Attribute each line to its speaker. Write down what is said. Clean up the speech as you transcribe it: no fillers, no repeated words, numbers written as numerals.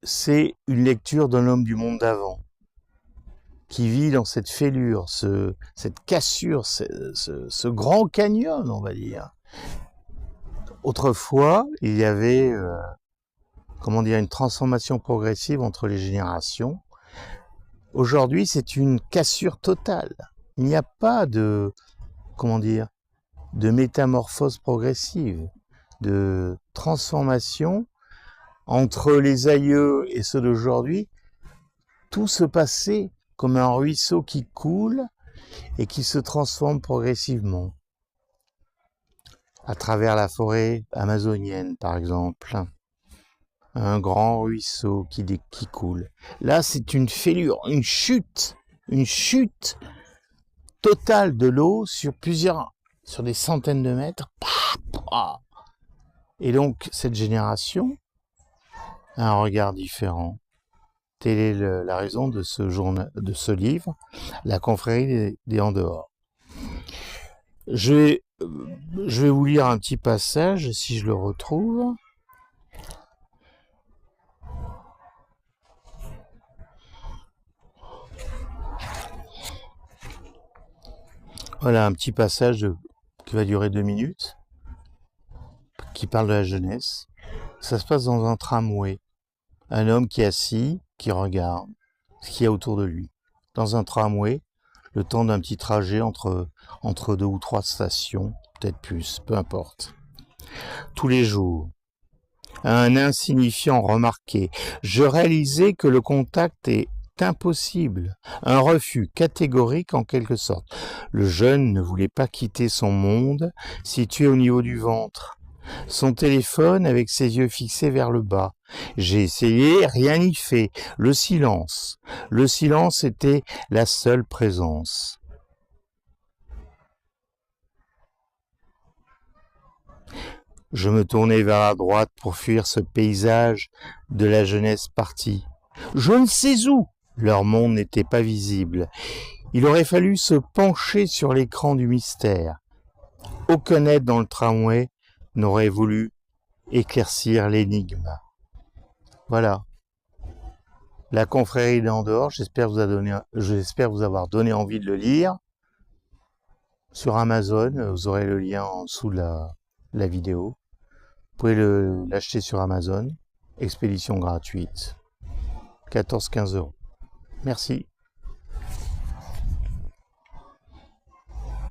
Speaker 1: c'est une lecture d'un homme du monde d'avant, qui vit dans cette fêlure, cette cassure, ce grand canyon, on va dire. Autrefois, il y avait, une transformation progressive entre les générations. Aujourd'hui, c'est une cassure totale. Il n'y a pas de, de métamorphose progressive, de transformation entre les aïeux et ceux d'aujourd'hui. Tout se passait comme un ruisseau qui coule et qui se transforme progressivement. À travers la forêt amazonienne, par exemple. Un grand ruisseau qui coule. Là, c'est une fêlure, une chute totale de l'eau sur des centaines de mètres. Et donc, cette génération a un regard différent. Telle est la raison de ce livre, La confrérie des en dehors. Je vais vous lire un petit passage, si je le retrouve. Voilà un petit passage qui va durer 2 minutes, qui parle de la jeunesse. Ça se passe dans un tramway. Un homme qui est assis, qui regarde ce qu'il y a autour de lui. Dans un tramway, le temps d'un petit trajet entre 2 ou 3 stations, peut-être plus, peu importe. Tous les jours, un insignifiant remarqué. Je réalisais que le contact est impossible, un refus catégorique en quelque sorte. Le jeune ne voulait pas quitter son monde, situé au niveau du ventre. Son téléphone avec ses yeux fixés vers le bas. J'ai essayé, rien n'y fait. Le silence. Le silence était la seule présence. Je me tournai vers la droite pour fuir ce paysage de la jeunesse partie. Je ne sais où. Leur monde n'était pas visible. Il aurait fallu se pencher sur l'écran du mystère. Aucun aide dans le tramway n'aurait voulu éclaircir l'énigme. Voilà. La confrérie d'en dehors, j'espère vous avoir donné envie de le lire. Sur Amazon, vous aurez le lien en dessous de la vidéo. Vous pouvez l'acheter sur Amazon. Expédition gratuite. 14-15 €. Merci.